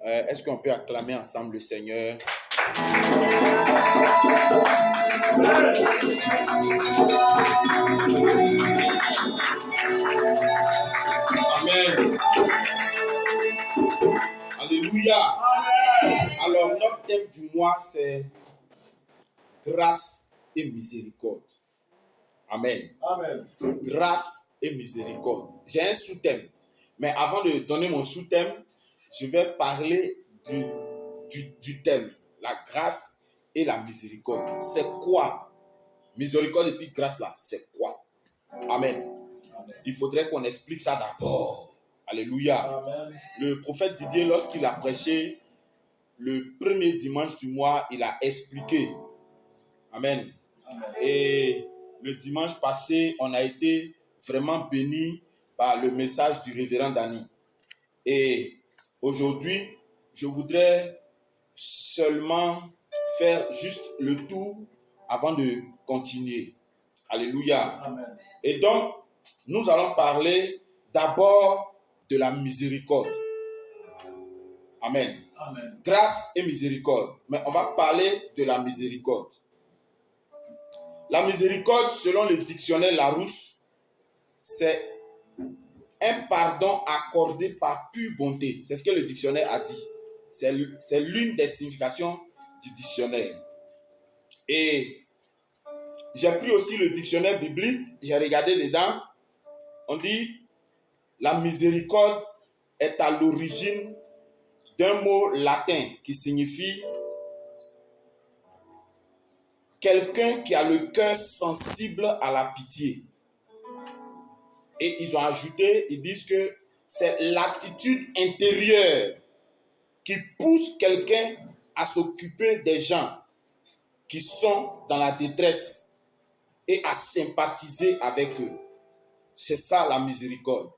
Est-ce qu'on peut acclamer ensemble le Seigneur? Amen. Alléluia. Alors, notre thème du mois, c'est grâce et miséricorde. Amen. Amen. Grâce et miséricorde. J'ai un sous-thème. Mais avant de donner mon sous-thème, je vais parler du thème. La grâce et la miséricorde. C'est quoi? Miséricorde et puis grâce là, c'est quoi? Amen. Il faudrait qu'on explique ça d'abord. Alléluia. Amen. Le prophète Didier, lorsqu'il a prêché le premier dimanche du mois, il a expliqué. Amen. Amen. Et le dimanche passé, on a été vraiment bénis par le message du révérend Danny. Et aujourd'hui, je voudrais seulement faire juste le tour avant de continuer. Alléluia. Amen. Et donc, nous allons parler d'abord de la miséricorde. Amen. Amen. Grâce et miséricorde. Mais on va parler de la miséricorde. La miséricorde, selon le dictionnaire Larousse, c'est un pardon accordé par pure bonté. C'est ce que le dictionnaire a dit. C'est l'une des significations du dictionnaire. Et j'ai pris aussi le dictionnaire biblique, j'ai regardé dedans. On dit la miséricorde est à l'origine d'un mot latin qui signifie quelqu'un qui a le cœur sensible à la pitié. Et ils ont ajouté, ils disent que c'est l'attitude intérieure qui pousse quelqu'un à s'occuper des gens qui sont dans la détresse et à sympathiser avec eux. C'est ça la miséricorde.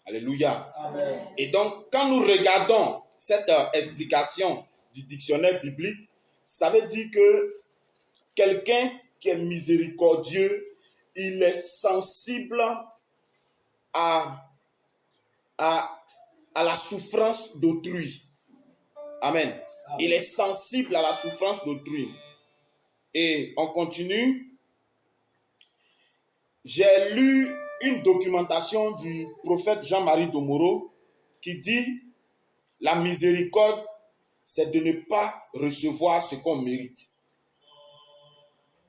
Alléluia. Amen. Et donc, quand nous regardons cette explication du dictionnaire biblique, ça veut dire que quelqu'un qui est miséricordieux, il est sensible à la souffrance d'autrui. Amen. Il est sensible à la souffrance d'autrui. Et on continue. J'ai lu une documentation du prophète Jean-Marie Domoro qui dit la miséricorde, c'est de ne pas recevoir ce qu'on mérite.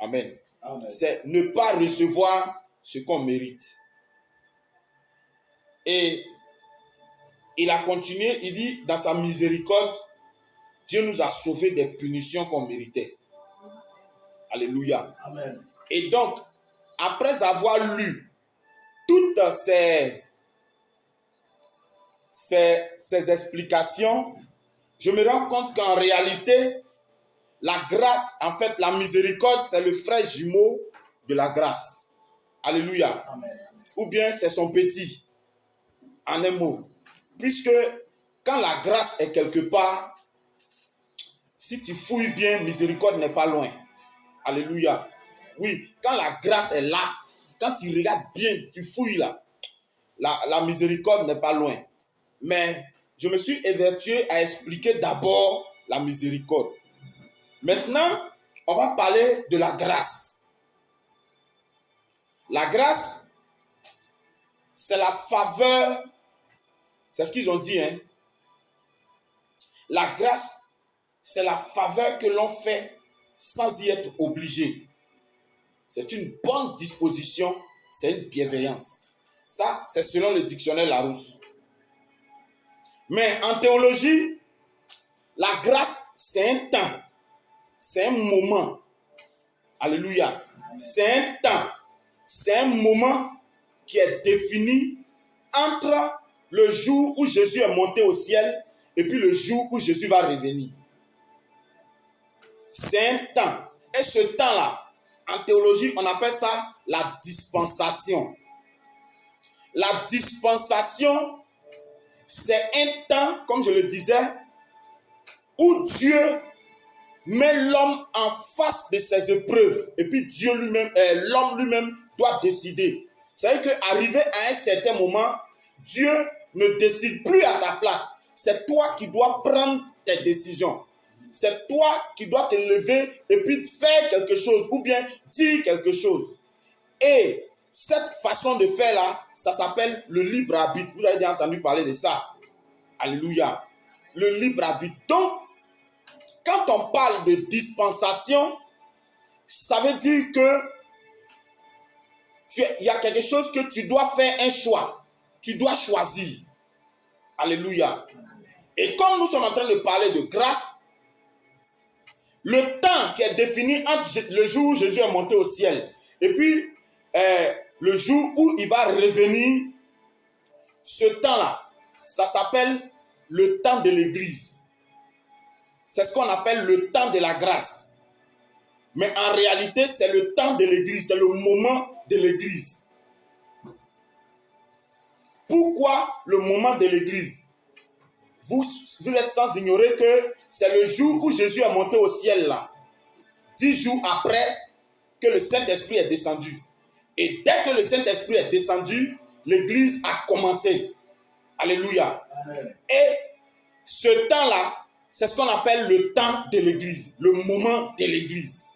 Amen. Amen. C'est ne pas recevoir ce qu'on mérite. Et il a continué, il dit, dans sa miséricorde, Dieu nous a sauvés des punitions qu'on méritait. Alléluia. Amen. Et donc, après avoir lu toutes ces explications, je me rends compte qu'en réalité, la grâce, en fait, la miséricorde, c'est le frère jumeau de la grâce. Alléluia. Amen. Ou bien c'est son petit, en un mot. Puisque quand la grâce est quelque part, si tu fouilles bien, miséricorde n'est pas loin. Alléluia. Oui, quand la grâce est là, quand tu regardes bien, tu fouilles là, la miséricorde n'est pas loin. Mais je me suis évertué à expliquer d'abord la miséricorde. Maintenant, on va parler de la grâce. La grâce, c'est la faveur, c'est ce qu'ils ont dit, hein. La grâce, c'est la faveur que l'on fait sans y être obligé. C'est une bonne disposition, c'est une bienveillance. Ça, c'est selon le dictionnaire Larousse. Mais en théologie, la grâce, c'est un temps, c'est un moment. Alléluia. C'est un temps, c'est un moment qui est défini entre le jour où Jésus est monté au ciel et puis le jour où Jésus va revenir. C'est un temps. Et ce temps-là, en théologie, on appelle ça la dispensation. La dispensation, c'est un temps, comme je le disais, où Dieu met l'homme en face de ses épreuves. Et puis Dieu lui-même, l'homme lui-même doit décider. C'est-à-dire qu'arrivé à un certain moment, Dieu ne décide plus à ta place. c'est toi qui dois prendre tes décisions. C'est toi qui dois te lever et puis faire quelque chose ou bien dire quelque chose. Et cette façon de faire là, ça s'appelle le libre arbitre. Vous avez déjà entendu parler de ça. Alléluia. Le libre arbitre. Donc, quand on parle de dispensation, ça veut dire que il y a quelque chose que tu dois faire un choix. Tu dois choisir. Alléluia. Et comme nous sommes en train de parler de grâce, le temps qui est défini entre le jour où Jésus est monté au ciel et puis le jour où il va revenir, ce temps-là, ça s'appelle le temps de l'Église. C'est ce qu'on appelle le temps de la grâce. Mais en réalité, c'est le temps de l'Église, c'est le moment de l'Église. Pourquoi le moment de l'Église? Vous êtes sans ignorer que c'est le jour où Jésus est monté au ciel là. 10 jours après que le Saint-Esprit est descendu. Et dès que le Saint-Esprit est descendu, l'Église a commencé. Alléluia. Amen. Et ce temps-là, c'est ce qu'on appelle le temps de l'Église, le moment de l'Église.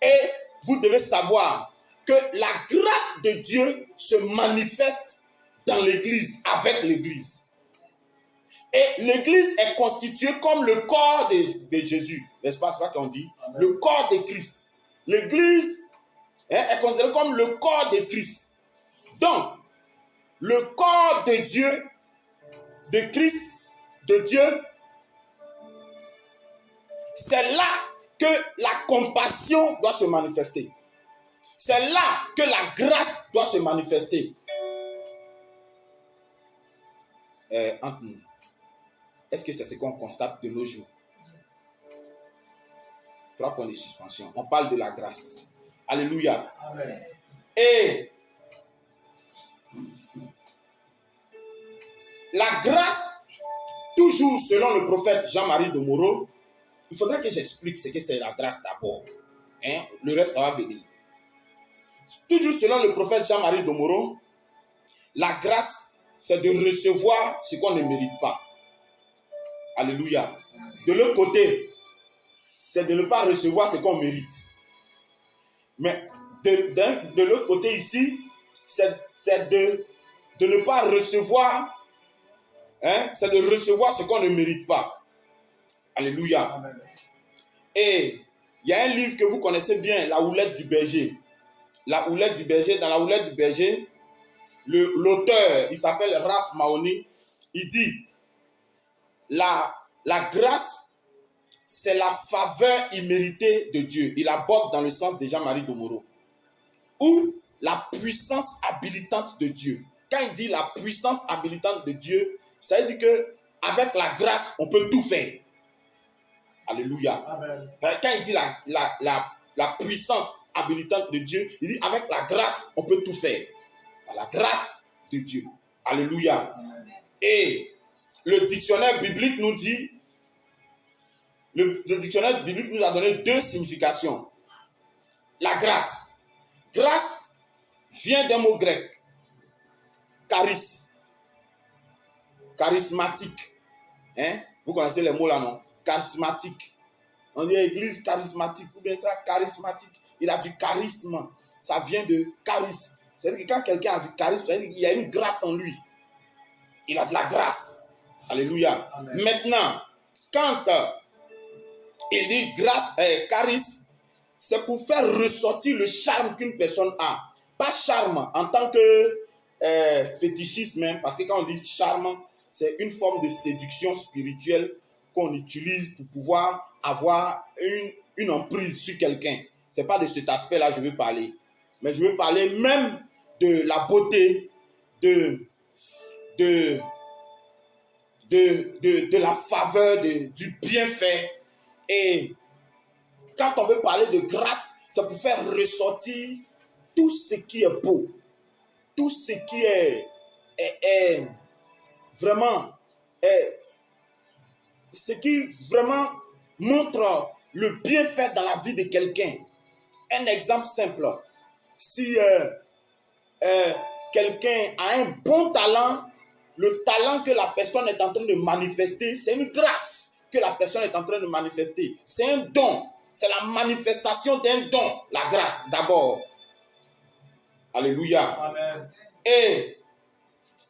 Et vous devez savoir que la grâce de Dieu se manifeste dans l'Église, avec l'Église. Et l'Église est constituée comme le corps de Jésus. N'est-ce pas, c'est pas qu'on dit? Amen. Le corps de Christ. L'Église est considérée comme le corps de Christ. Donc, le corps de Dieu, de Christ, de Dieu, c'est là que la compassion doit se manifester. C'est là que la grâce doit se manifester. Entre nous, est-ce que c'est ce qu'on constate de nos jours? 3 points de suspension. On parle de la grâce. Alléluia. Amen. Et la grâce, toujours selon le prophète Jean-Marie de Moreau, il faudrait que j'explique ce que c'est la grâce d'abord. Le reste, ça va venir. Toujours selon le prophète Jean-Marie de Moreau, la grâce, c'est de recevoir ce qu'on ne mérite pas. Alléluia. De l'autre côté, c'est de ne pas recevoir ce qu'on mérite. Mais de l'autre côté ici, c'est de ne pas recevoir, c'est de recevoir ce qu'on ne mérite pas. Alléluia. Amen. Et il y a un livre que vous connaissez bien, La Houlette du berger. La Houlette du berger, dans La Houlette du berger, l'auteur, il s'appelle Raph Mahony, il dit, la grâce, c'est la faveur imméritée de Dieu. Il aborde dans le sens de Jean-Marie de Moreau. Ou la puissance habilitante de Dieu. Quand il dit la puissance habilitante de Dieu, ça veut dire qu'avec la grâce, on peut tout faire. Alléluia. Amen. Quand il dit la puissance habilitante de Dieu, il dit avec la grâce, on peut tout faire. La grâce de Dieu. Alléluia. Amen. Et le dictionnaire biblique nous dit, le dictionnaire biblique nous a donné 2 significations. La grâce. Grâce vient d'un mot grec. Charis. Charismatique. Vous connaissez les mots là, non? Charismatique. On dit église charismatique ou bien ça, charismatique. Il a du charisme. Ça vient de charisme. C'est-à-dire que quand quelqu'un a du charisme, ça veut dire qu'il y a une grâce en lui. Il a de la grâce. Alléluia. Amen. Maintenant, quand il dit grâce, charisme, c'est pour faire ressortir le charme qu'une personne a. Pas charme en tant que fétichisme, parce que quand on dit charme, c'est une forme de séduction spirituelle qu'on utilise pour pouvoir avoir une emprise sur quelqu'un. Ce n'est pas de cet aspect-là que je veux parler. Mais je veux parler même de la beauté, de la faveur, du bienfait. Et quand on veut parler de grâce, c'est pour faire ressortir tout ce qui est beau, tout ce qui est vraiment, ce qui vraiment montre le bienfait dans la vie de quelqu'un. Un exemple simple, si quelqu'un a un bon talent, le talent que la personne est en train de manifester, c'est une grâce que la personne est en train de manifester. C'est un don. C'est la manifestation d'un don. La grâce, d'abord. Alléluia. Amen. Et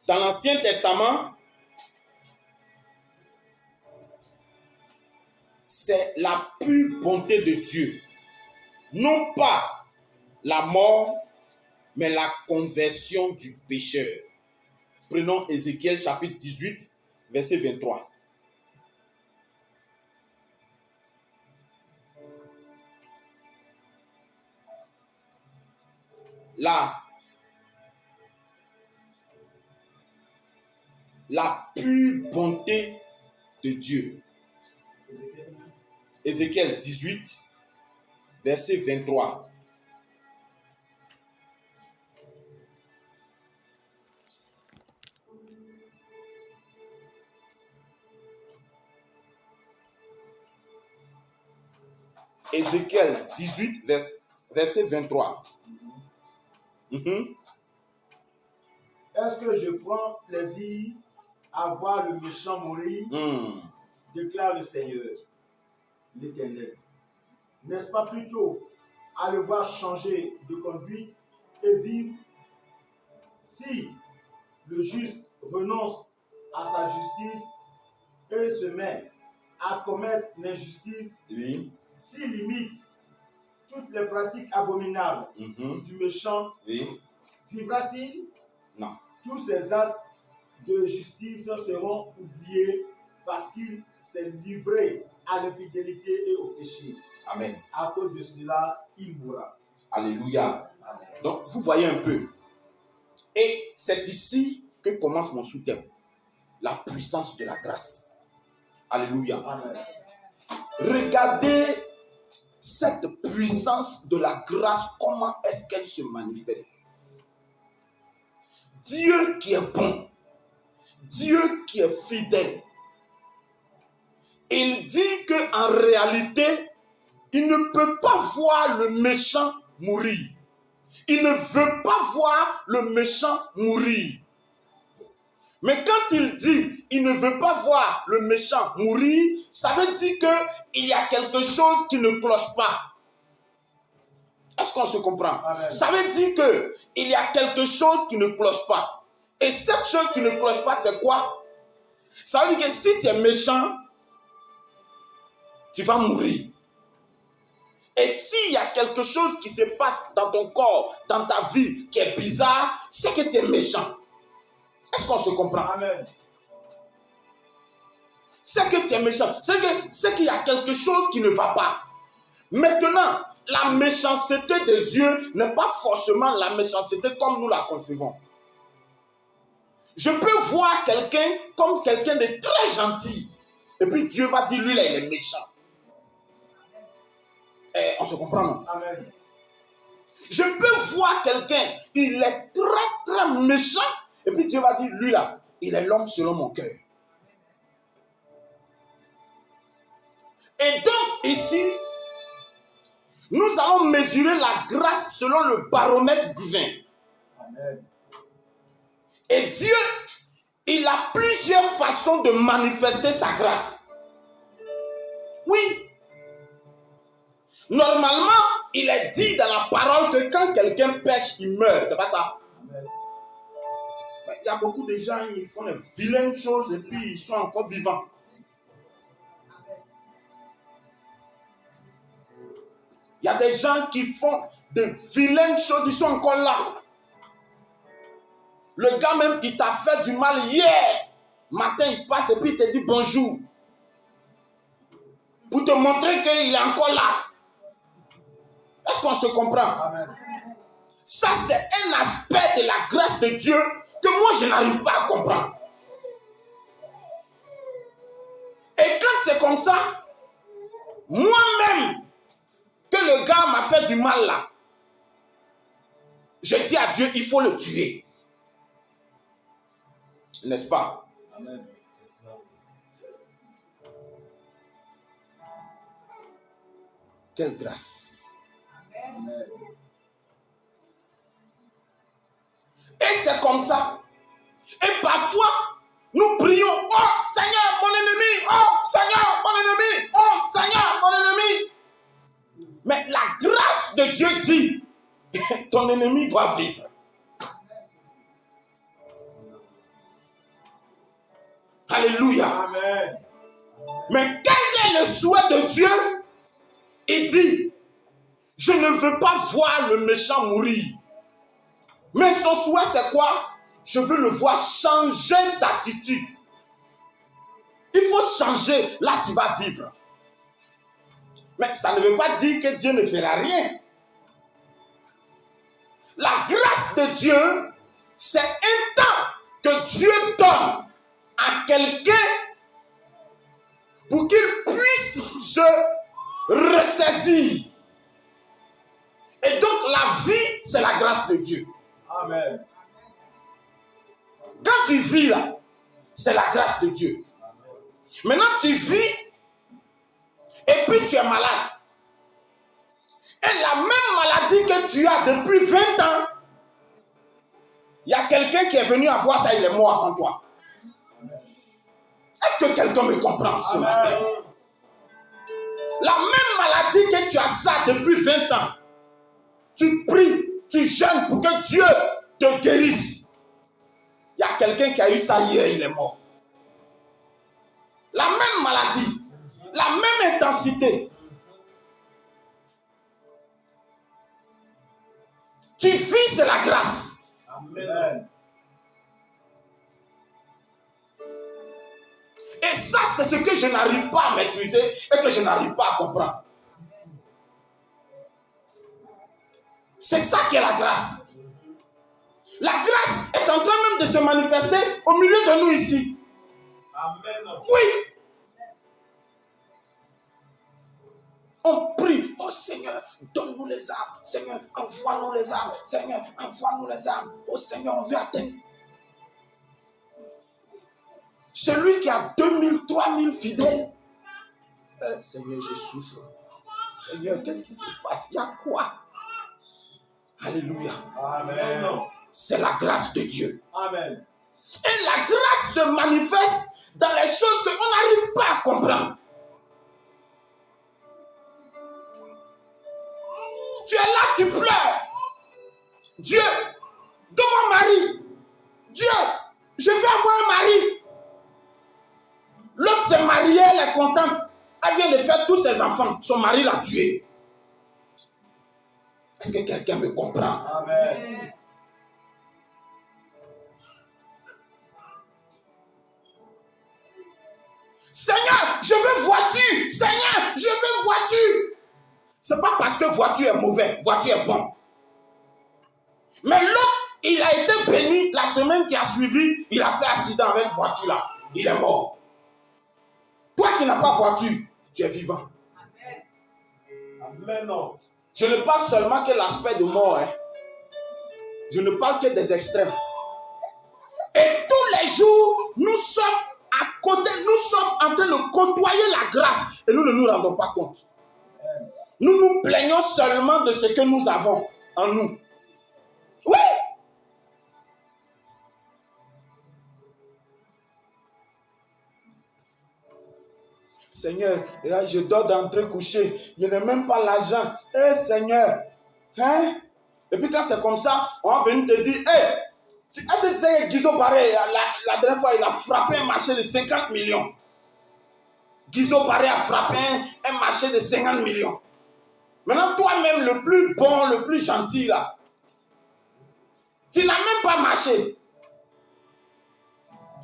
dans l'Ancien Testament, c'est la pure bonté de Dieu. Non pas la mort, mais la conversion du pécheur. Prenons Ézéchiel chapitre 18, verset 23. La pure bonté de Dieu. Ézéchiel 18, verset 23. Ézéchiel 18, verset 23. Est-ce que je prends plaisir à voir le méchant mourir, déclare le Seigneur, l'Éternel. N'est-ce pas plutôt à le voir changer de conduite et vivre? Si le juste renonce à sa justice et se met à commettre l'injustice, Oui. s'il limite toutes les pratiques abominables du méchant, Oui. vivra-t-il? Non. Tous ses actes de justice seront oubliés parce qu'il s'est livré à l'infidélité et au péché. Amen. À cause de cela, il mourra. Alléluia. Donc, vous voyez un peu. Et c'est ici que commence mon sous-thème. La puissance de la grâce. Alléluia. Amen. Regardez cette puissance de la grâce, comment est-ce qu'elle se manifeste. Dieu qui est bon, Dieu qui est fidèle, il dit qu'en réalité, il ne peut pas voir le méchant mourir. Il ne veut pas voir le méchant mourir. Mais quand il dit il ne veut pas voir le méchant mourir, ça veut dire qu'il y a quelque chose qui ne cloche pas. Est-ce qu'on se comprend? Amen. Ça veut dire qu'il y a quelque chose qui ne cloche pas. Et cette chose qui ne cloche pas, c'est quoi? Ça veut dire que si tu es méchant, tu vas mourir. Et s'il y a quelque chose qui se passe dans ton corps, dans ta vie, qui est bizarre, c'est que tu es méchant. Est-ce qu'on se comprend? Amen. C'est que tu es méchant. C'est qu'il y a quelque chose qui ne va pas. Maintenant, la méchanceté de Dieu n'est pas forcément la méchanceté comme nous la concevons. Je peux voir quelqu'un comme quelqu'un de très gentil. Et puis Dieu va dire, lui là, il est méchant. Et on se comprend, non? Amen. Je peux voir quelqu'un, il est très très méchant. Et puis Dieu va dire, lui là, il est l'homme selon mon cœur. Et donc ici, nous allons mesurer la grâce selon le baromètre divin. Amen. Et Dieu, il a plusieurs façons de manifester sa grâce. Oui. Normalement, il est dit dans la parole que quand quelqu'un pêche, il meurt. C'est pas ça? Amen. Il y a beaucoup de gens, ils font de vilaines choses et puis ils sont encore vivants. Il y a des gens qui font de vilaines choses, ils sont encore là. Le gars même, il t'a fait du mal hier. Matin, il passe et puis il te dit bonjour. Pour te montrer qu'il est encore là. Est-ce qu'on se comprend? Amen. Ça, c'est un aspect de la grâce de Dieu que moi, je n'arrive pas à comprendre. Et quand c'est comme ça, moi-même, que le gars m'a fait du mal là, je dis à Dieu, il faut le tuer. N'est-ce pas? Amen. Quelle grâce. Amen. Et c'est comme ça. Et parfois, ton ennemi doit vivre. Alléluia. Amen. Mais quel est le souhait de Dieu? Il dit, je ne veux pas voir le méchant mourir. Mais son souhait, c'est quoi? Je veux le voir changer d'attitude. Il faut changer. Là, tu vas vivre. Mais ça ne veut pas dire que Dieu ne fera rien. La grâce de Dieu, c'est un temps que Dieu donne à quelqu'un pour qu'il puisse se ressaisir. Et donc, la vie, c'est la grâce de Dieu. Amen. Quand tu vis là, c'est la grâce de Dieu. Maintenant, tu vis et puis tu es malade. Et la même maladie que tu as depuis 20 ans, il y a quelqu'un qui est venu avoir ça, il est mort avant toi. Est-ce que quelqu'un me comprend ce matin? La même maladie que tu as ça depuis 20 ans, tu pries, tu jeûnes pour que Dieu te guérisse. Il y a quelqu'un qui a eu ça hier, il est mort. La même maladie, la même intensité. Tu vis, c'est la grâce. Amen. Et ça, c'est ce que je n'arrive pas à maîtriser et que je n'arrive pas à comprendre. C'est ça qui est la grâce. La grâce est en train même de se manifester au milieu de nous ici. Amen. Oui. On prie, oh Seigneur, donne-nous les armes. Seigneur, envoie-nous les armes. Seigneur, envoie-nous les armes. Oh Seigneur, on veut atteindre. Celui qui a 2000, 3000 fidèles. Seigneur, je souffre. Seigneur, qu'est-ce qui se passe? Il y a quoi? Alléluia. Amen. C'est la grâce de Dieu. Amen. Et la grâce se manifeste dans les choses qu'on n'arrive pas à comprendre. Tu es là, tu pleures. Dieu, donne-moi un mari. Dieu, je veux avoir un mari. L'autre s'est mariée, elle est contente. Elle vient de faire tous ses enfants. Son mari l'a tué. Est-ce que quelqu'un me comprend? Amen. Seigneur, je veux voiture. Seigneur, je veux voiture. C'est pas parce que voiture est mauvais, voiture est bon. Mais l'autre, il a été béni la semaine qui a suivi, il a fait accident avec voiture là. Il est mort. Toi qui n'as pas voiture, tu es vivant. Amen. Non. Je ne parle seulement que l'aspect de mort. Hein. Je ne parle que des extrêmes. Et tous les jours, nous sommes à côté, nous sommes en train de côtoyer la grâce et nous ne nous rendons pas compte. Nous nous plaignons seulement de ce que nous avons en nous. Oui. Seigneur, là je dors d'entrer coucher. Je n'ai même pas l'argent. Eh Seigneur. Hein? Et puis quand c'est comme ça, on va venir te dire, est-ce que tu sais, Guizo Barré, la dernière fois, il a frappé un marché de 50 millions. Guizo Barré a frappé un marché de 50 millions. Maintenant, toi-même, le plus bon, le plus gentil, là, tu n'as même pas marché.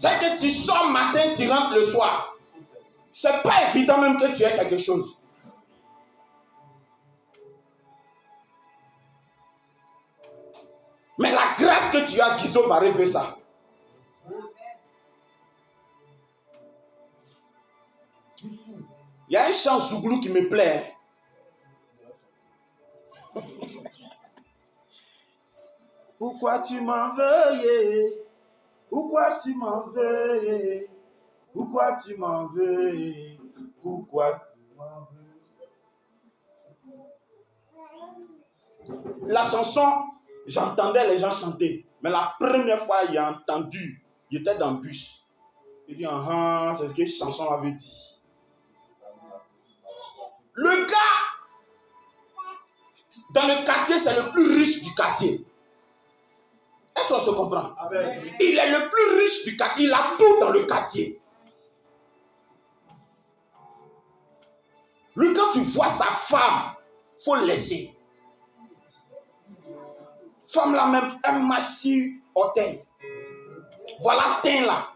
C'est que tu sors matin, tu rentres le soir. C'est pas évident même que tu aies quelque chose. Mais la grâce que tu as, Guizo Barré veut ça. Il y a un chant Zouglou qui me plaît. Pourquoi tu m'en veux? Pourquoi tu m'en veux? Pourquoi tu m'en veux? Pourquoi tu m'en veux? La chanson, j'entendais les gens chanter. Mais la première fois, il a entendu. Il était dans le bus. Il dit, c'est ce que la chanson avait dit. Le gars, Dans le quartier, c'est le plus riche du quartier. Est-ce qu'on se comprend? Amen. Il est le plus riche du quartier. Il a tout dans le quartier. Lui, quand tu vois sa femme, il faut laisser. Femme là même, un massif orteil. Voilà teint là.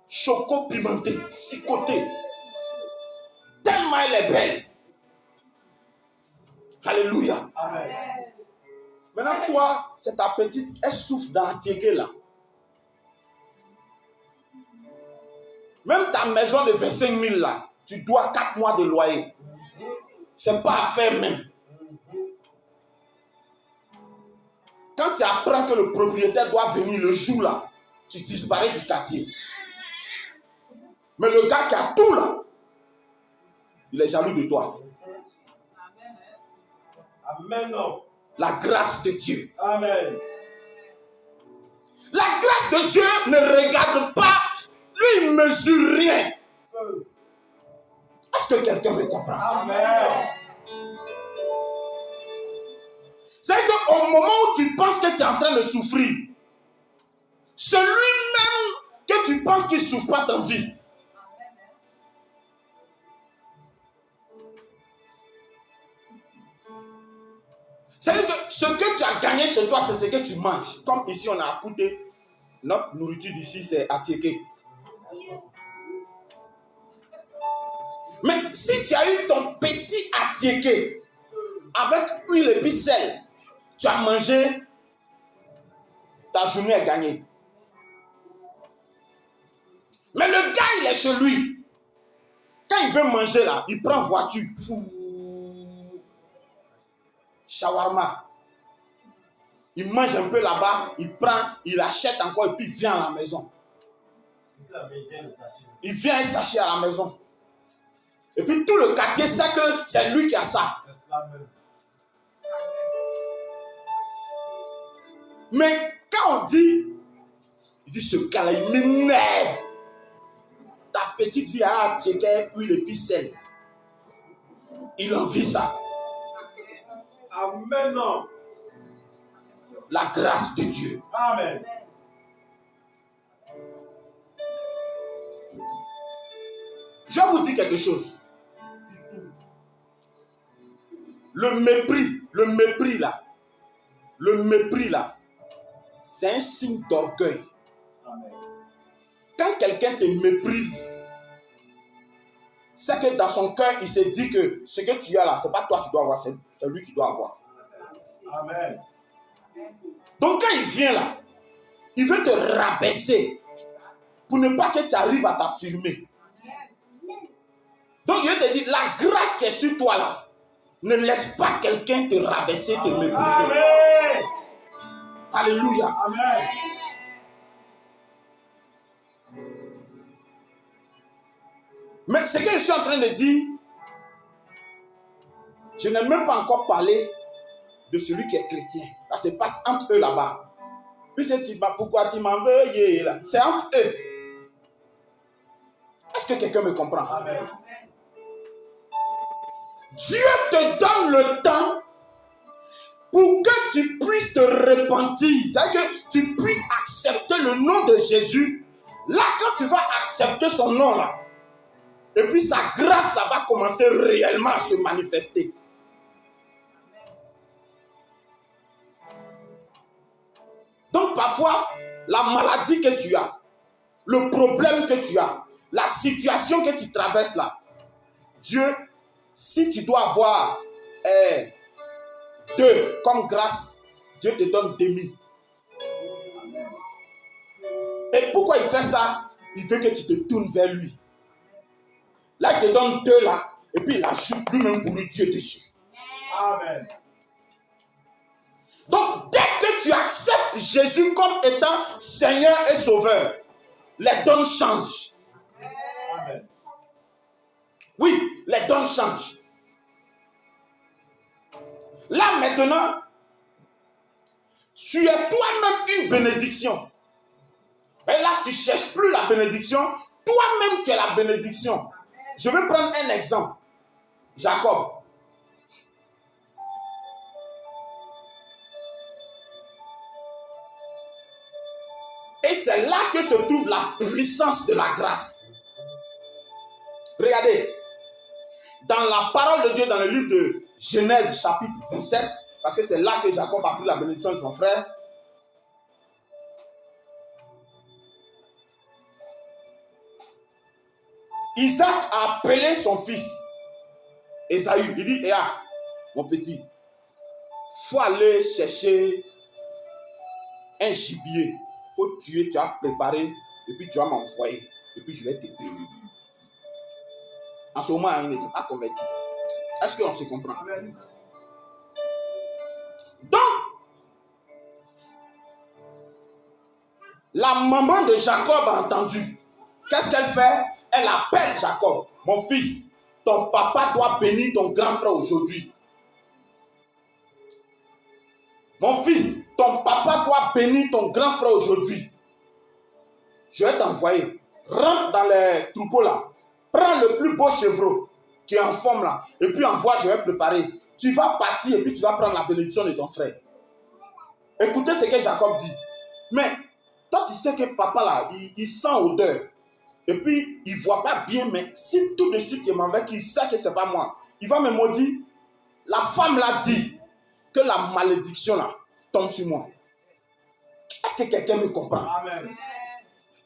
Choco pimenté, sicoté. Tellement elle est belle. Alléluia. Amen. Maintenant, toi, c'est ta petite, elle souffre dans la tiéké là. Même ta maison de 25 000 là, tu dois 4 mois de loyer. C'est pas à faire même. Quand tu apprends que le propriétaire doit venir le jour là, tu disparais du quartier. Mais le gars qui a tout là, il est jaloux de toi. Amen. La grâce de Dieu. Amen. La grâce de Dieu ne regarde pas. Lui, il ne mesure rien. Est-ce que quelqu'un me comprend? Amen. C'est qu'au moment où tu penses que tu es en train de souffrir, celui-même que tu penses qu'il ne souffre pas ta vie, c'est-à-dire que ce que tu as gagné chez toi, c'est ce que tu manges. Comme ici, on a coûté, notre nourriture d'ici, c'est atiéké. Mais si tu as eu ton petit atiéké avec huile et puis sel, tu as mangé, ta journée est gagnée. Mais le gars, il est chez lui. Quand il veut manger là, il prend voiture. Shawarma. Il mange un peu là-bas, il prend, il achète encore et puis il vient à la maison. Il vient un sachet à la maison. Et puis tout le quartier sait que c'est lui qui a ça. Mais quand on dit, il dit ce gars-là, il m'énerve. Ta petite vie a attiré huile et puis sel. Il envie ça. Amen. La grâce de Dieu. Amen. Je vais vous dire quelque chose. Le mépris là, c'est un signe d'orgueil. Amen. Quand quelqu'un te méprise, c'est que dans son cœur, il se dit que ce que tu as là, ce n'est pas toi qui dois avoir, c'est lui qui doit avoir. Amen. Donc quand il vient là, il veut te rabaisser pour ne pas que tu arrives à t'affirmer. Donc il veut te dire, la grâce qui est sur toi là, ne laisse pas quelqu'un te rabaisser, te mépriser. Amen. Alléluia. Amen. Mais ce que je suis en train de dire, je n'ai même pas encore parlé de celui qui est chrétien. Ça se passe entre eux là-bas. Puis je dis, pourquoi tu m'en veux là? C'est entre eux. Est-ce que quelqu'un me comprend? Amen. Dieu te donne le temps pour que tu puisses te repentir. C'est-à-dire que tu puisses accepter le nom de Jésus. Là, quand tu vas accepter son nom là, et puis sa grâce là va commencer réellement à se manifester. Donc parfois, la maladie que tu as, le problème que tu as, la situation que tu traverses là, Dieu, si tu dois avoir 2 comme grâce, Dieu te donne demi. Et pourquoi il fait ça? Il veut que tu te tournes vers lui. Là, il te donne 2 là, et puis il ajoute lui-même pour lui Dieu dessus. Amen. Donc, dès que tu acceptes Jésus comme étant Seigneur et Sauveur, les dons changent. Amen. Oui, les dons changent. Là, maintenant, tu es toi-même une bénédiction. Et là, tu ne cherches plus la bénédiction. Toi-même, tu es la bénédiction. Je vais prendre un exemple. Jacob. Et c'est là que se trouve la puissance de la grâce. Regardez, dans la parole de Dieu, dans le livre de Genèse chapitre 27, parce que c'est là que Jacob a pris la bénédiction de son frère. Isaac a appelé son fils Ésaü. Il dit, Ea, mon petit, il faut aller chercher un gibier. Il faut tuer, tu as préparé, et puis tu vas m'envoyer. Et puis je vais te bénir. En ce moment, il n'était pas converti. Est-ce qu'on se comprend? Amen. Donc, la maman de Jacob a entendu. Qu'est-ce qu'elle fait? Elle appelle Jacob. Mon fils, ton papa doit bénir ton grand frère aujourd'hui. Mon fils, ton papa doit bénir ton grand frère aujourd'hui. Je vais t'envoyer. Rentre dans les troupeaux là. Prends le plus beau chevreau qui est en forme là. Et puis envoie, je vais préparer. Tu vas partir et puis tu vas prendre la bénédiction de ton frère. Écoutez ce que Jacob dit. Mais toi tu sais que papa là, il sent odeur. Et puis il ne voit pas bien. Mais si tout de suite il m'en va, qu'il sait que ce n'est pas moi, il va me maudire. La femme l'a dit que la malédiction là tombe sur moi. Est-ce que quelqu'un me comprend? Amen.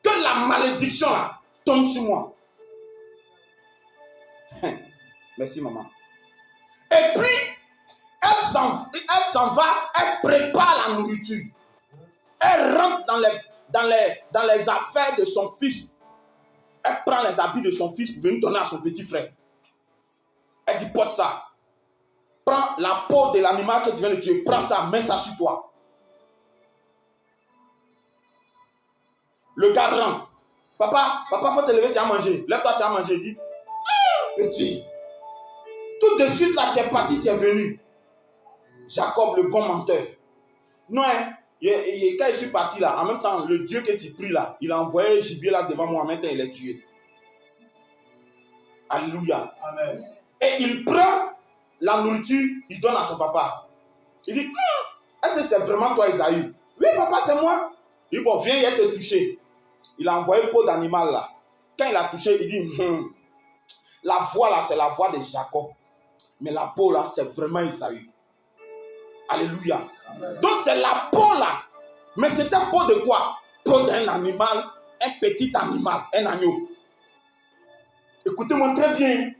Que la malédiction là tombe sur moi. Merci maman. Et puis elle s'en va, elle prépare la nourriture. Elle rentre dans les affaires de son fils. Elle prend les habits de son fils pour venir donner à son petit frère. Elle dit, porte ça. Prends la peau de l'animal que tu viens de tuer. Prends ça, mets ça sur toi. Le gars rentre. Papa, faut te lever, tu as mangé. Lève-toi, tu as mangé. Il dit, petit. Tout de suite, là, tu es parti, tu es venu. Jacob, le bon menteur. Non, hein, quand je suis parti là, en même temps, le Dieu que tu pries là, il a envoyé gibier là devant moi, maintenant il est tué. Alléluia. Amen. Et il prend la nourriture, il donne à son papa. Il dit, est-ce que c'est vraiment toi, Esaü? Oui, papa, c'est moi. Il dit, bon, viens, il va te toucher. Il a envoyé une peau d'animal là. Quand il a touché, il dit, la voix là, c'est la voix de Jacob. Mais la peau là, c'est vraiment Esaü. Alléluia. Amen. Donc c'est la peau là. Mais c'est un peau de quoi? Peau d'un animal, un petit animal, un agneau. Écoutez-moi très bien.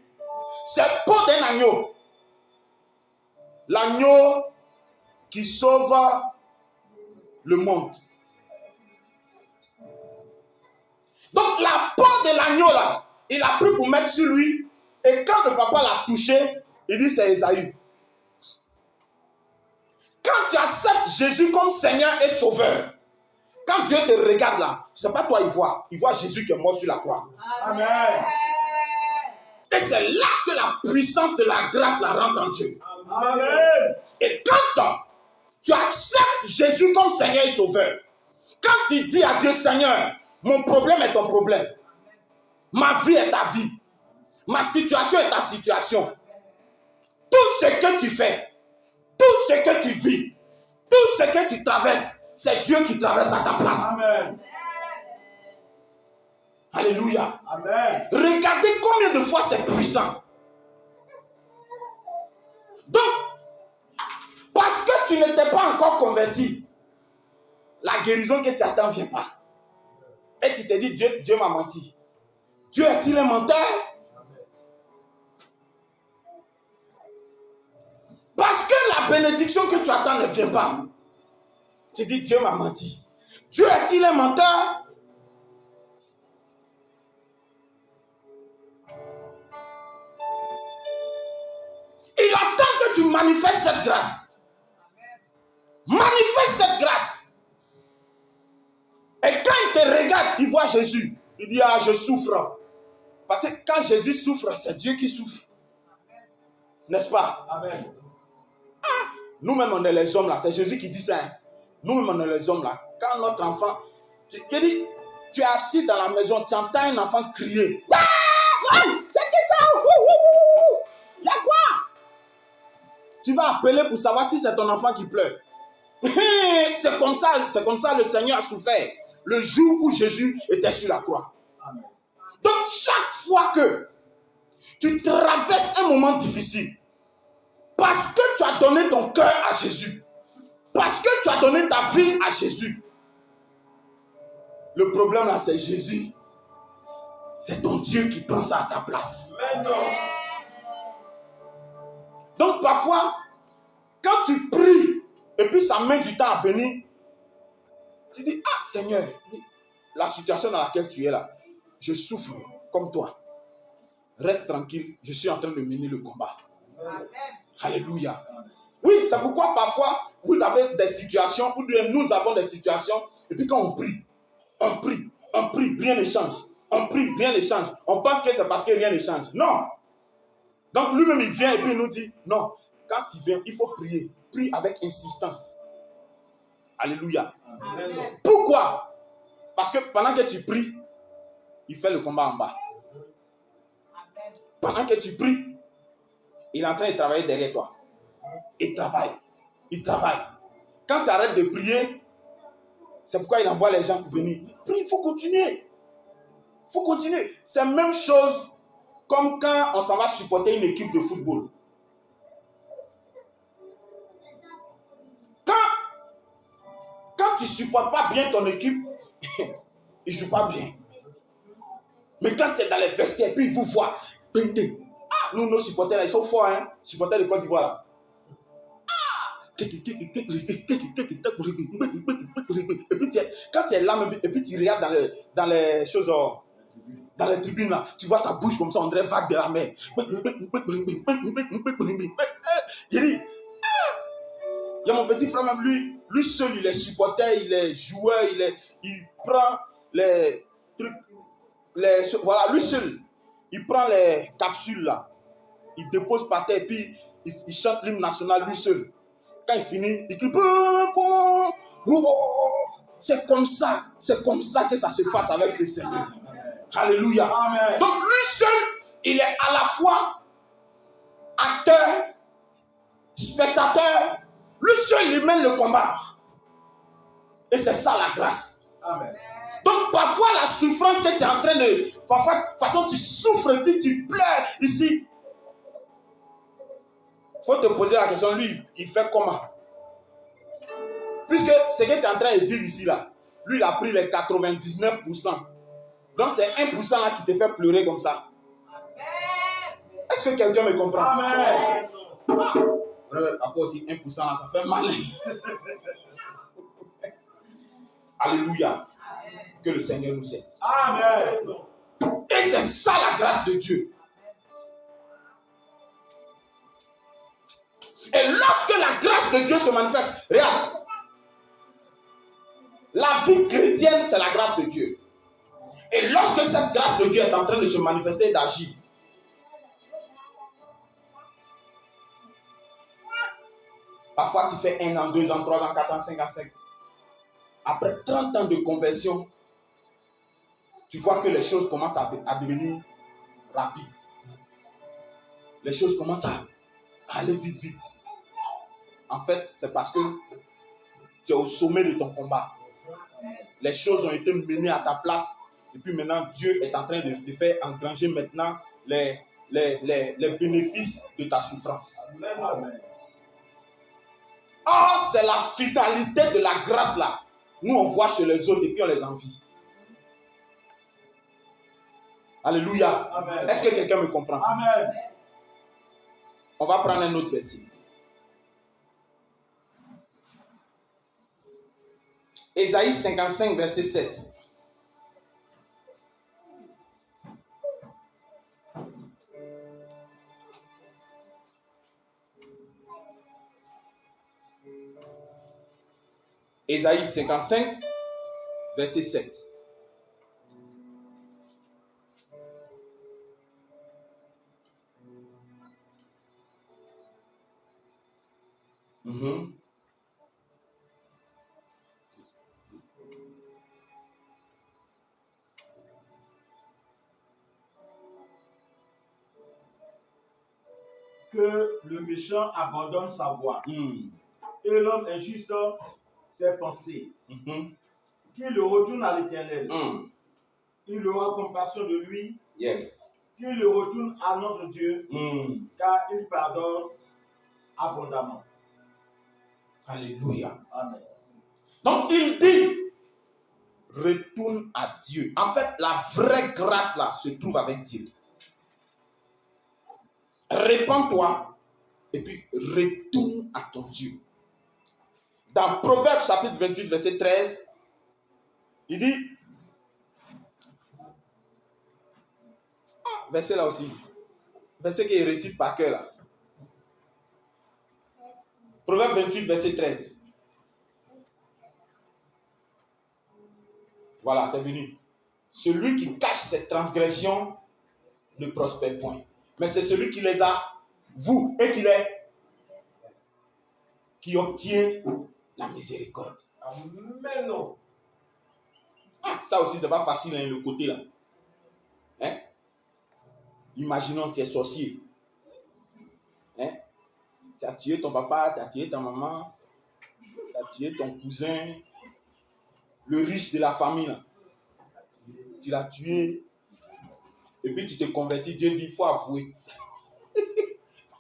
C'est peau d'un agneau. L'agneau qui sauve le monde. Donc la peau de l'agneau là, il a pris pour mettre sur lui. Et quand le papa l'a touché, il dit c'est Esaü. Quand tu acceptes Jésus comme Seigneur et Sauveur, quand Dieu te regarde là, ce n'est pas toi il voit Jésus qui est mort sur la croix. Amen. Et c'est là que la puissance de la grâce la rentre en Dieu. Amen. Et quand tu acceptes Jésus comme Seigneur et Sauveur, quand tu dis à Dieu, Seigneur, mon problème est ton problème, ma vie est ta vie, ma situation est ta situation, tout ce que tu fais, tout ce que tu vis, tout ce que tu traverses, c'est Dieu qui traverse à ta place. Amen. Alléluia. Amen. Regardez combien de fois c'est puissant. Donc, parce que tu n'étais pas encore converti, la guérison que tu attends ne vient pas. Et tu te dis, Dieu m'a menti. Dieu est-il un menteur? Parce que la bénédiction que tu attends ne vient pas. Tu dis, Dieu m'a menti. Dieu est-il un menteur? Il attend que tu manifestes cette grâce. Manifeste cette grâce. Et quand il te regarde, il voit Jésus. Il dit, ah, je souffre. Parce que quand Jésus souffre, c'est Dieu qui souffre. N'est-ce pas? Amen. Nous-mêmes, on est les hommes là. C'est Jésus qui dit ça. Hein. Nous-mêmes, on est les hommes là. Quand notre enfant... tu es assis dans la maison, tu entends un enfant crier. Ah, c'est qui ça? Il y a quoi? Tu vas appeler pour savoir si c'est ton enfant qui pleure. C'est comme ça le Seigneur a souffert. le jour où Jésus était sur la croix. Amen. Donc, chaque fois que tu traverses un moment difficile, parce que tu as donné ton cœur à Jésus, parce que tu as donné ta vie à Jésus, le problème là, c'est Jésus. C'est ton Dieu qui prend ça à ta place. Donc, parfois, quand tu pries, et puis ça met du temps à venir, tu dis, ah Seigneur, la situation dans laquelle tu es là, je souffre comme toi. Reste tranquille, je suis en train de mener le combat. Amen. Alléluia. Oui, c'est pourquoi parfois, vous avez des situations, ou bien nous avons des situations, et puis quand on prie, rien ne change. On prie, rien ne change. On pense que c'est parce que rien ne change. Non. Donc lui-même, il vient et puis il nous dit, non, quand il vient, il faut prier. Prie avec insistance. Alléluia. Amen. Pourquoi? Parce que pendant que tu pries, il fait le combat en bas. Amen. Pendant que tu pries, il est en train de travailler derrière toi. Il travaille. Quand tu arrêtes de prier, c'est pourquoi il envoie les gens pour venir. Prie, il faut continuer. C'est la même chose comme quand on s'en va supporter une équipe de football. Quand tu ne supportes pas bien ton équipe, il ne joue pas bien. Mais quand tu es dans les vestiaires, puis ils vous voient. Ah, nous, nos supporters, là, ils sont forts, hein. Supporters de Côte d'Ivoire, là. Et puis, quand tu es là, et puis tu regardes dans les choses, dans les tribunes, là, tu vois sa bouche comme ça, on dirait vague de la mer. Il dit, il y a mon petit frère, même lui seul, il est supporter, il est joueur, il prend les trucs, voilà, lui seul, il prend les capsules là, il dépose par terre, puis il chante l'hymne national lui seul. Quand il finit, il crie. C'est comme ça que ça se passe avec le Seigneur. Alléluia. Amen. Donc lui seul, il est à la fois acteur, spectateur. Lui seul, il mène le combat. Et c'est ça la grâce. Amen. Donc parfois la souffrance que tu es en train de... Parfois, de toute façon, tu souffres et puis tu pleures ici. Il faut te poser la question, lui, il fait comment? Puisque ce que tu es en train de vivre ici, là, lui, il a pris les 99%. Donc, c'est 1% là qui te fait pleurer comme ça. Est-ce que quelqu'un me comprend? Amen. Parfois aussi, 1% là, ça fait mal. Alléluia. Que le Seigneur nous aide. Amen. Et c'est ça la grâce de Dieu. Et lorsque la grâce de Dieu se manifeste, regarde, la vie chrétienne, c'est la grâce de Dieu. Et lorsque cette grâce de Dieu est en train de se manifester et d'agir, parfois tu fais 1 an, 2 ans, 3 ans, 4 ans, 5 ans, 5 ans. Après 30 ans de conversion, tu vois que les choses commencent à devenir rapides. Les choses commencent à aller vite. En fait, c'est parce que tu es au sommet de ton combat. Les choses ont été menées à ta place. Et puis maintenant, Dieu est en train de te faire engranger maintenant les bénéfices de ta souffrance. Amen. Or, c'est la vitalité de la grâce là. Nous, on voit chez les autres et puis on les envie. Alléluia. Amen. Est-ce que quelqu'un me comprend? Amen. On va prendre un autre verset. Ésaïe 55, verset 7. Ésaïe 55, verset 7. Que le méchant abandonne sa voie et l'homme injuste ses pensées. qu'il retourne à l'Éternel. Mm. Il aura compassion de lui. Yes. Qu'il retourne à notre Dieu, car il pardonne abondamment. Alléluia. Amen. Donc il dit, retourne à Dieu. En fait, la vraie grâce là se trouve avec Dieu. Répands-toi et puis retourne à ton Dieu. Dans Proverbes chapitre 28, verset 13, il dit, verset là aussi, verset qui est récité par cœur là. Proverbe 28, verset 13. Voilà, c'est venu. Celui qui cache ses transgressions ne prospère point. Mais c'est celui qui les a, vous, et qui obtient la miséricorde. Amen. Ah, ça aussi, c'est pas facile, hein, le côté là. Hein? Imaginons que tu es sorcier. Hein? Tu as tué ton papa, tu as tué ta maman, tu as tué ton cousin, le riche de la famille. Là. Tu l'as tué. Et puis tu te convertis. Dieu dit, il faut avouer. Il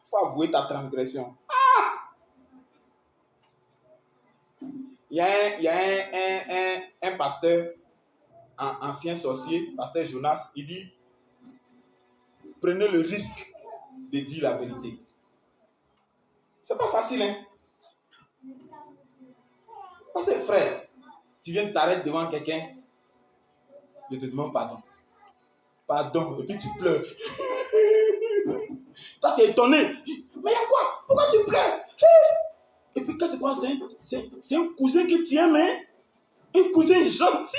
faut avouer ta transgression. Ah! Il y a un pasteur, un ancien sorcier, pasteur Jonas, il dit, prenez le risque de dire la vérité. C'est pas facile, hein? Parce que frère, tu viens de t'arrêter devant quelqu'un, il te demande pardon. Pardon, et puis tu pleures. Toi, tu es étonné. Mais il y a quoi? Pourquoi tu pleures? Et puis, qu'est-ce que c'est quoi? C'est un cousin qui t'aime, hein? Un cousin gentil.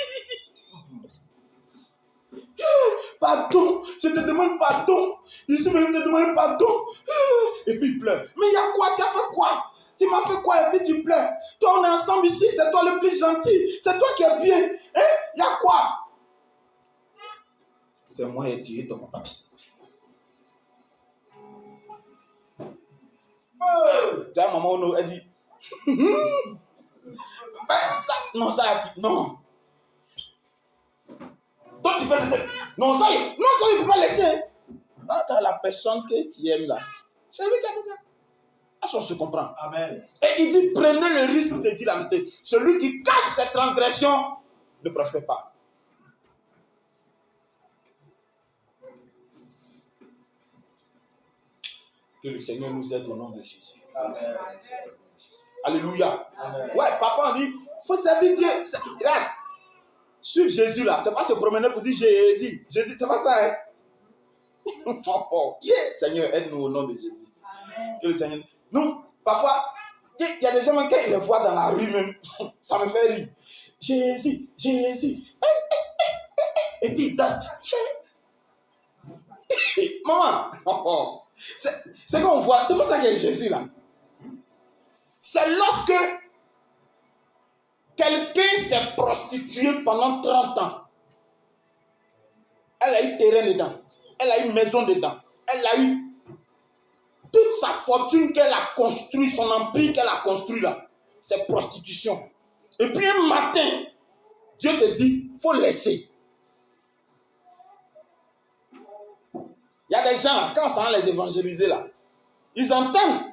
Pardon, je te demande pardon. Je suis venu te demander pardon. Et puis il pleure. Mais il y a quoi? Tu as fait quoi? Tu m'as fait quoi? Et puis tu pleures. Toi, on est ensemble ici. C'est toi le plus gentil. C'est toi qui es bien. Hein? Il y a quoi? C'est moi qui ai tué ton papa. Tu as maman, elle dit. Ça, non, ça a dit. Non. Toi, tu fais ça. Non, ça, non, toi, il ne peut pas laisser. Dans la personne que tu aimes là, c'est lui qui a fait ça. Est-ce qu'on se comprend? Amen. Et il dit, prenez le risque de dire la vérité. Celui qui cache ses transgressions ne prospère pas. Que le Seigneur nous aide au nom de Jésus. Amen. Alléluia. Amen. Ouais, parfois on dit, il faut servir Dieu. Regarde, suivre Jésus là, c'est pas se promener pour dire Jésus. Jésus, c'est pas ça, hein? Yeah, Seigneur, aide-nous au nom de Jésus. Amen. Que le Seigneur. Nous, parfois, il y a des gens quand ils les voient dans la rue même, ça me fait rire. Jésus, Jésus. Et puis ils dansent. Maman, c'est qu'on voit, c'est pour ça qu'il y a Jésus là. C'est lorsque quelqu'un s'est prostitué pendant 30 ans. Elle a eu terrain dedans. Elle a eu maison dedans. Elle a eu toute sa fortune qu'elle a construit, son empire qu'elle a construit là. C'est prostitution. Et puis un matin, Dieu te dit, il faut laisser. Il y a des gens là, quand on s'en va les évangéliser là, ils entendent.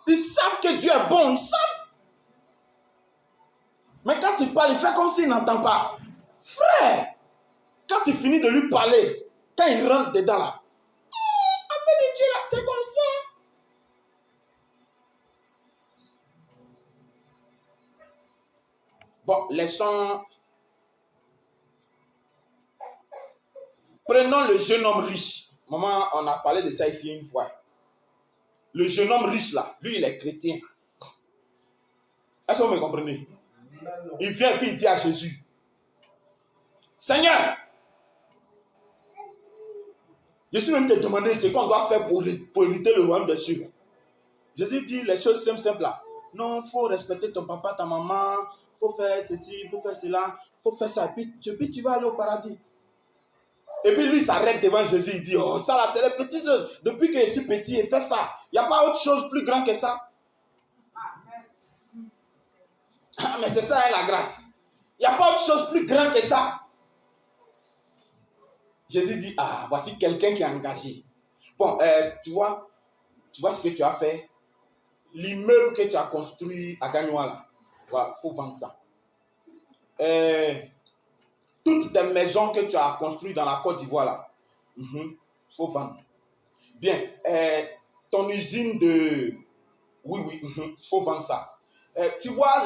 Ils savent que Dieu est bon, ils savent. Mais quand tu parles, il fait comme s'il n'entend pas. Frère, quand tu finis de lui parler, quand il rentre dedans là, affaire de Dieu là, c'est comme ça. Bon, laissons. Prenons le jeune homme riche. Maman, on a parlé de ça ici une fois. Le jeune homme riche là, lui il est chrétien. Est-ce que vous me comprenez? Il vient et puis il dit à Jésus, Seigneur, je suis même te demander ce qu'on doit faire pour hériter le royaume des cieux. Jésus dit les choses simples là. Non, il faut respecter ton papa, ta maman, il faut faire ceci, il faut faire cela, il faut faire ça. Et puis tu vas aller au paradis. Et puis lui il s'arrête devant Jésus, il dit, oh ça là c'est les petites choses. Depuis que je suis petit, il fait ça. Il n'y a pas autre chose plus grande que ça. Ah, mais c'est ça la grâce. Il n'y a pas autre chose plus grande que ça. Jésus dit, ah, voici quelqu'un qui est engagé. Bon, tu vois ce que tu as fait. L'immeuble que tu as construit à Gagnoa, là, voilà, il faut vendre ça. Toutes tes maisons que tu as construites dans la Côte d'Ivoire, là, faut vendre. Bien, ton usine de... Oui, faut vendre ça. Tu vois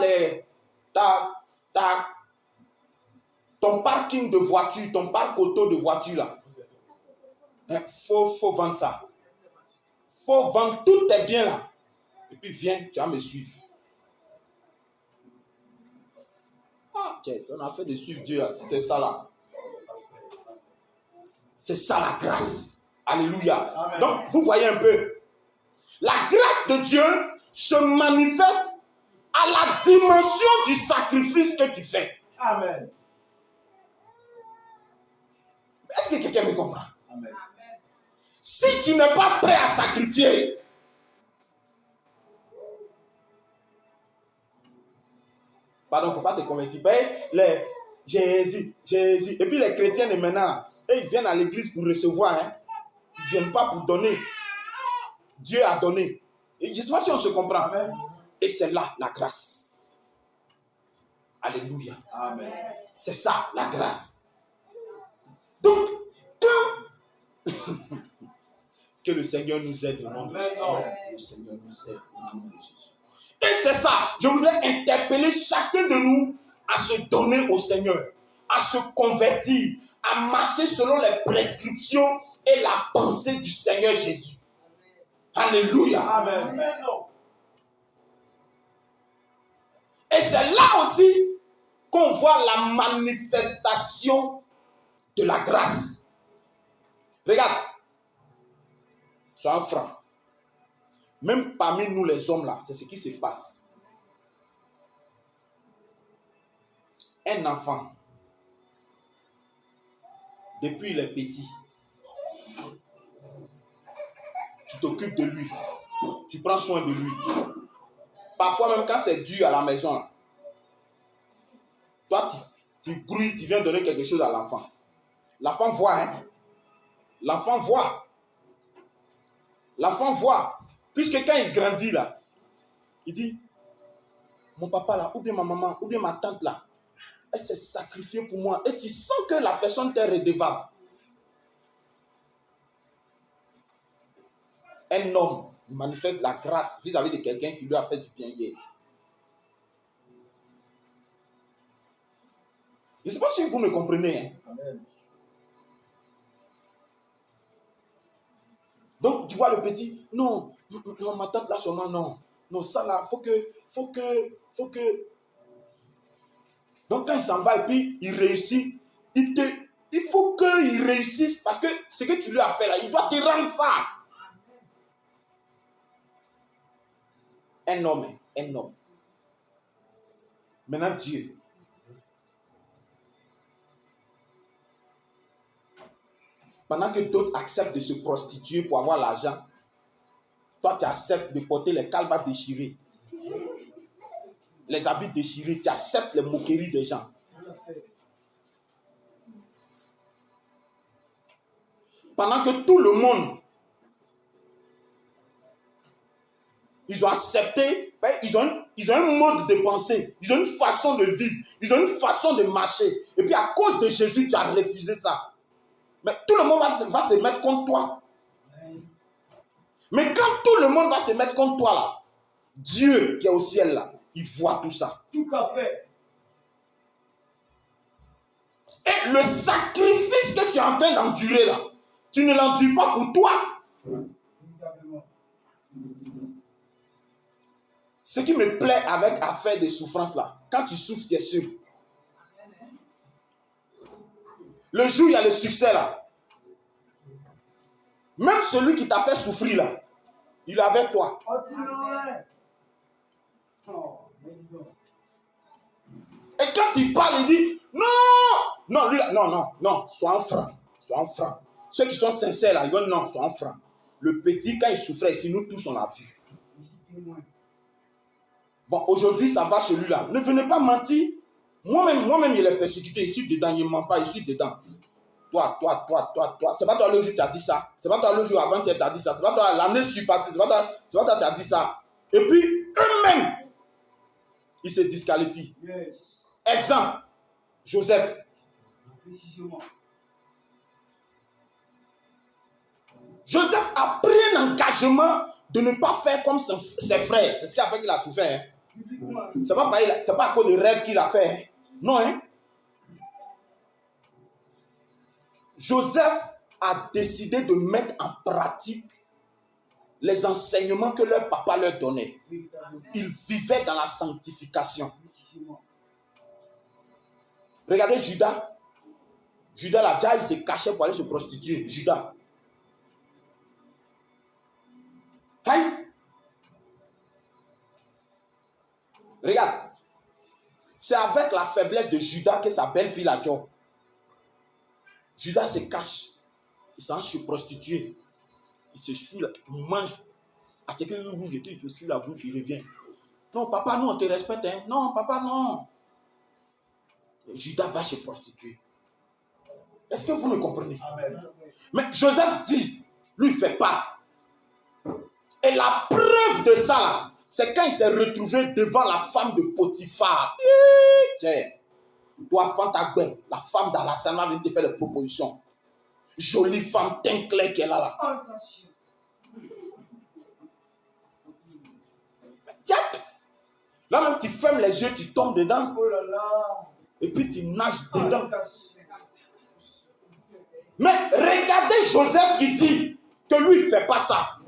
ton parking de voiture, ton parc auto de voiture, là, faut vendre ça. Faut vendre tous tes biens, là. Et puis viens, tu vas me suivre. Ah, tiens, on a fait de suivre Dieu, c'est ça là. C'est ça la grâce. Alléluia. Amen. Donc, vous voyez un peu. La grâce de Dieu se manifeste à la dimension du sacrifice que tu fais. Amen. Est-ce que quelqu'un me comprend? Amen. Si tu n'es pas prêt à sacrifier, pardon, il ne faut pas te convertir. Jésus. Et puis les chrétiens de maintenant, ils viennent à l'église pour recevoir. Hein. Ils ne viennent pas pour donner. Dieu a donné. Et je ne sais pas si on se comprend. Amen. Et c'est là la grâce. Alléluia. Amen. C'est ça la grâce. Donc, que le Seigneur nous aide au nom de Jésus. Que le Seigneur nous aide au nom de Jésus. Et c'est ça. Je voudrais interpeller chacun de nous à se donner au Seigneur, à se convertir, à marcher selon les prescriptions et la pensée du Seigneur Jésus. Alléluia. Amen. Et c'est là aussi qu'on voit la manifestation de la grâce. Regarde, sois franc. Même parmi nous les hommes là, c'est ce qui se passe. Un enfant, depuis il est petit, tu t'occupes de lui, tu prends soin de lui. Parfois même quand c'est dur à la maison, là, toi tu grouilles, tu viens donner quelque chose à l'enfant. L'enfant voit, hein? L'enfant voit. L'enfant voit. Puisque quand il grandit là, il dit, mon papa là, ou bien ma maman, ou bien ma tante là, elle s'est sacrifiée pour moi. Et tu sens que la personne t'est redevable. Un homme manifeste la grâce vis-à-vis de quelqu'un qui lui a fait du bien hier. Je ne sais pas si vous me comprenez. Hein? Amen. Donc, tu vois le petit, non, ma tante là seulement, non, ça là, faut que. Donc, quand il s'en va et puis il réussit, il faut qu'il réussisse parce que ce que tu lui as fait là, il doit te rendre ça. Un homme. Maintenant, Dieu. Pendant que d'autres acceptent de se prostituer pour avoir l'argent, toi, tu acceptes de porter les calvas déchirés, les habits déchirés, tu acceptes les moqueries des gens. Pendant que tout le monde, ils ont accepté, ils ont un mode de pensée, ils ont une façon de vivre, ils ont une façon de marcher. Et puis à cause de Jésus, tu as refusé ça. Mais tout le monde va se mettre contre toi. Mais quand tout le monde va se mettre contre toi là, Dieu qui est au ciel là, il voit tout ça. Tout à fait. Et le sacrifice que tu es en train d'endurer là, tu ne l'endures pas pour toi. Ce qui me plaît avec affaire des souffrances là, quand tu souffres, tu es sûr. Le jour où il y a le succès là, même celui qui t'a fait souffrir là, il est avec toi. Et quand il parle, il dit non, lui là, non, sois en franc. Ceux qui sont sincères là, ils disent non, sois en franc. Le petit, quand il souffrait ici, nous tous on l'a vu. Bon, aujourd'hui ça va celui-là. Ne venez pas mentir. Moi-même, il est persécuté. Il suis dedans, il ne ment pas, il suis dedans. Toi. C'est pas toi le jour qui as dit ça. C'est pas toi le jour avant tu as dit ça. C'est pas toi l'année surpassée. C'est pas toi qui as dit ça. Et puis, eux-mêmes, ils se disqualifient. Yes. Exemple, Joseph. Précisément. Joseph a pris un engagement de ne pas faire comme ses frères. C'est ce qui a fait qu'il a souffert. Hein. C'est pas à cause de rêve qu'il a fait. Hein. Non, hein. Joseph a décidé de mettre en pratique les enseignements que leur papa leur donnait. Il vivait dans la sanctification. Regardez Judas. Judas là, déjà il se cachait pour aller se prostituer. Judas. Hein? Regarde. C'est avec la faiblesse de Judas que sa belle-fille a dit. Judas se cache. Il s'en se prostituer. Il se choue, il mange. À quelqu'un rouge, il se choue la bouche, il revient. Non, papa, nous on te respecte. Hein? Non, papa, non. Judas va se prostituer. Est-ce que vous me comprenez? Amen. Mais Joseph dit, lui il ne fait pas. Et la preuve de ça, là, c'est quand il s'est retrouvé devant la femme de Potiphar. Tiens, toi, Fantagbe, la femme d'Alassana vient te faire des propositions. Jolie femme, teint clair qu'elle a là. Attention. Tiens, là même tu fermes les yeux, tu tombes dedans. Oh là là. Et puis tu nages dedans. Mais regardez Joseph qui dit que lui il ne fait pas ça.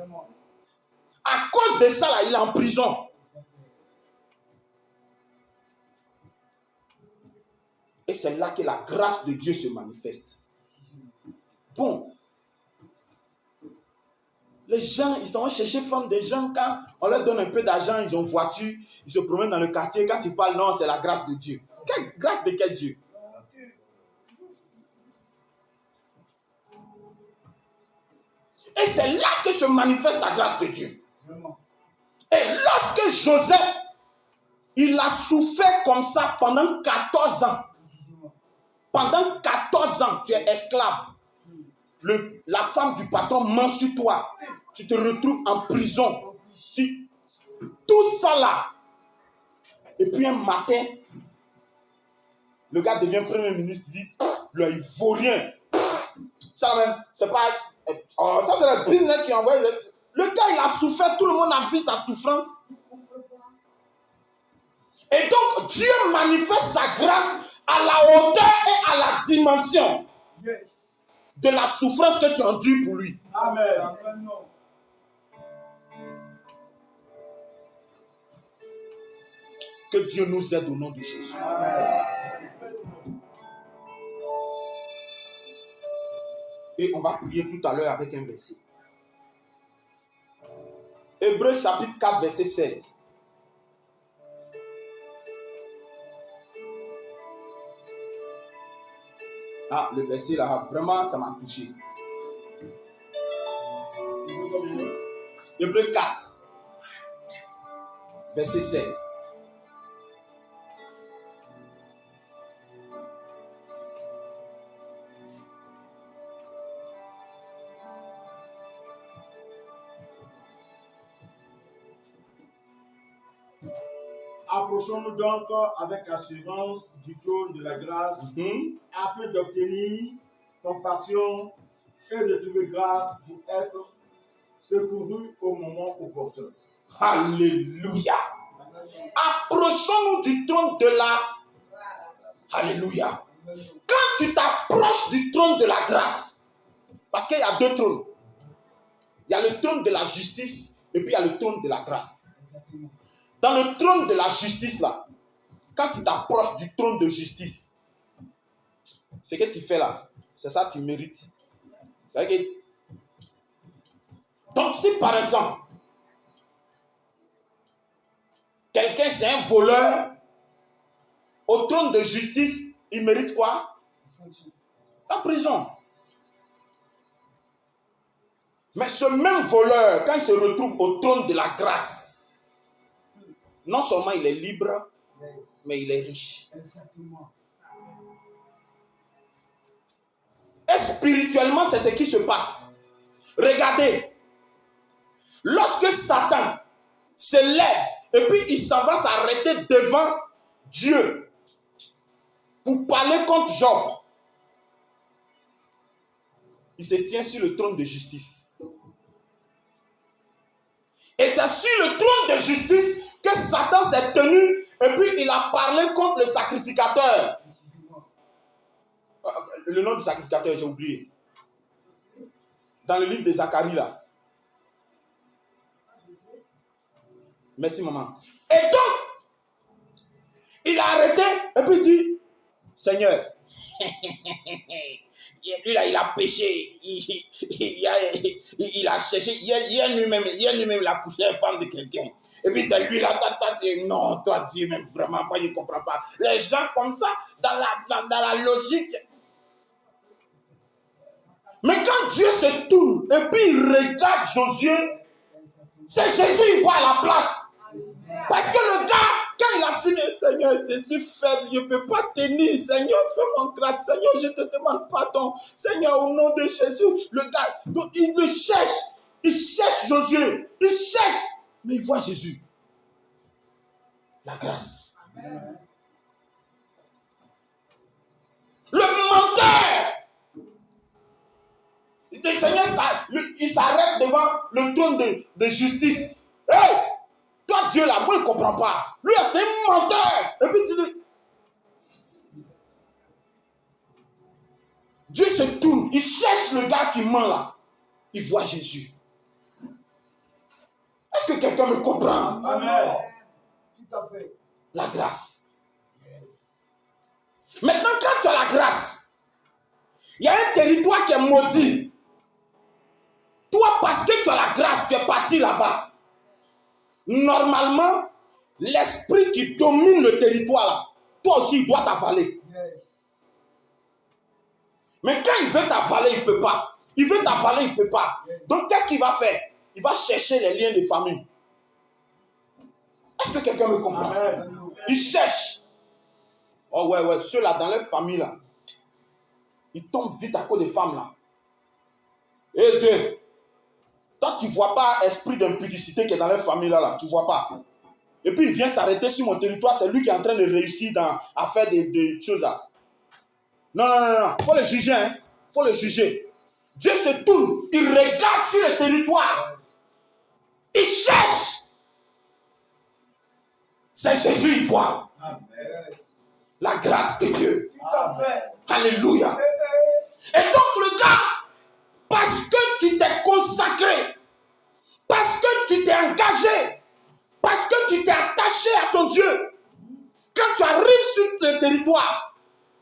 À cause de ça, là, il est en prison. Et c'est là que la grâce de Dieu se manifeste. Bon. Les gens, ils sont chercher femme des gens quand on leur donne un peu d'argent, ils ont voiture, ils se promènent dans le quartier. Quand ils parlent, non, c'est la grâce de Dieu. Quelle grâce de quel Dieu? Et c'est là que se manifeste la grâce de Dieu. Et lorsque Joseph, il a souffert comme ça pendant 14 ans. Pendant 14 ans, tu es esclave. La femme du patron ment sur toi. Tu te retrouves en prison. Tout ça là. Et puis un matin, le gars devient premier ministre. Il dit, là, il ne vaut rien. Ça même, c'est pas... ça c'est le business qui envoie... Le gars, il a souffert. Tout le monde a vu sa souffrance. Et donc, Dieu manifeste sa grâce à la hauteur et à la dimension de la souffrance que tu endures pour lui. Amen. Que Dieu nous aide au nom de Jésus. Amen. Et on va prier tout à l'heure avec un verset. Hébreux chapitre 4, verset 16. Ah, le verset là, vraiment, ça m'a touché. Hébreux 4, verset 16. Approchons-nous donc avec assurance du trône de la grâce afin d'obtenir compassion et de trouver grâce pour être secouru au moment opportun. Alléluia. Approchons-nous du trône de la grâce. Alléluia. Quand tu t'approches du trône de la grâce, parce qu'il y a deux trônes. Il y a le trône de la justice et puis il y a le trône de la grâce. Dans le trône de la justice, là, quand tu t'approches du trône de justice, ce que tu fais là, c'est ça que tu mérites. Donc, si par exemple, quelqu'un c'est un voleur, au trône de justice, il mérite quoi? La prison. Mais ce même voleur, quand il se retrouve au trône de la grâce, non seulement il est libre, mais il est riche. Exactement. Et spirituellement, c'est ce qui se passe. Regardez, lorsque Satan se lève et puis il s'en va s'arrêter devant Dieu pour parler contre Job, il se tient sur le trône de justice. Et c'est sur le trône de justice que Satan s'est tenu et puis il a parlé contre le sacrificateur. Le nom du sacrificateur, j'ai oublié. Dans le livre de Zacharie, là. Merci, maman. Et donc, il a arrêté et puis il dit, Seigneur, lui là, il a péché, il a cherché, hier lui-même, il a couché une femme de quelqu'un. Et puis c'est lui là, toi dit, non, toi Dieu, même vraiment, moi je ne comprends pas. Les gens comme ça, dans la logique. Mais quand Dieu se tourne et puis il regarde Josué, c'est Jésus, il voit à la place. Parce que le gars, quand il a fini, Seigneur, je suis faible, je ne peux pas tenir. Seigneur, fais-moi grâce. Seigneur, je te demande pardon. Seigneur, au nom de Jésus, le gars, il le cherche. Il cherche Josué. Il cherche. Mais il voit Jésus. La grâce. Le menteur. Le Seigneur, il s'arrête devant le trône de justice. Hey! Toi, Dieu, là, moi, il ne comprend pas. Lui, c'est un menteur. Et puis, tu dis... Dieu se tourne. Il cherche le gars qui ment, là. Il voit Jésus. Est-ce que quelqu'un me comprend? Amen. Tout à fait. La grâce. Maintenant, quand tu as la grâce, il y a un territoire qui est maudit. Toi, parce que tu as la grâce, tu es parti là-bas. Normalement, l'esprit qui domine le territoire, là, toi aussi, il doit t'avaler. Yes. Mais quand il veut t'avaler, il ne peut pas. Il veut t'avaler, il ne peut pas. Donc, qu'est-ce qu'il va faire? Il va chercher les liens de famille. Est-ce que quelqu'un me comprend? Amen. Il cherche. Oh ouais, ceux-là, dans leur famille, là, ils tombent vite à cause des femmes, là. Eh Dieu! Toi, tu ne vois pas esprit d'impudicité qui est dans leur famille là, tu ne vois pas. Et puis, il vient s'arrêter sur mon territoire, c'est lui qui est en train de réussir à faire des choses là. Non. Il faut le juger, hein. Il faut le juger. Dieu se tourne, il regarde sur le territoire. Il cherche. C'est Jésus, il voit. Amen. La grâce de Dieu. Tout à fait. Alléluia. Et donc, le gars, parce que tu t'es consacré, parce que tu t'es engagé, parce que tu t'es attaché à ton Dieu, quand tu arrives sur le territoire,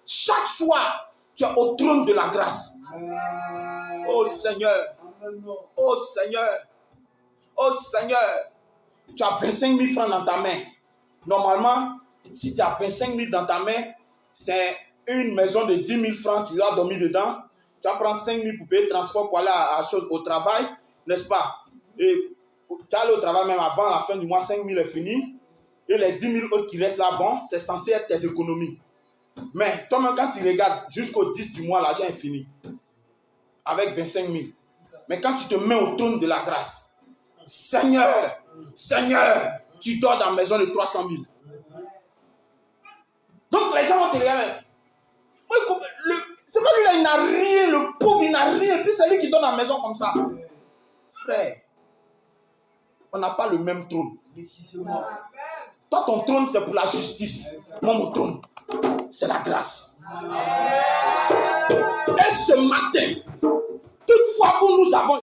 chaque soir, tu es au trône de la grâce. Oh Seigneur, oh Seigneur, oh Seigneur, tu as 25 000 francs dans ta main. Normalement, si tu as 25 000 dans ta main, c'est une maison de 10 000 francs, tu dois dormir dedans. Tu vas prendre 5 000 pour payer le transport pour aller au travail, n'est-ce pas? Et tu allé au travail même avant la fin du mois, 5 000 est fini. Et les 10 000 autres qui restent là, bon, c'est censé être tes économies. Mais toi-même, quand tu regardes jusqu'au 10 du mois, l'argent est fini. Avec 25 000. Mais quand tu te mets au trône de la grâce, Seigneur, tu dors dans la maison de 300 000. Donc les gens vont te regarder. C'est pas lui là, il n'a rien, le pauvre, il n'a rien. Et puis c'est lui qui donne la maison comme ça. Frère, on n'a pas le même trône. Toi, ton trône, c'est pour la justice. Moi, mon trône, c'est la grâce. Et ce matin, toutefois où nous avons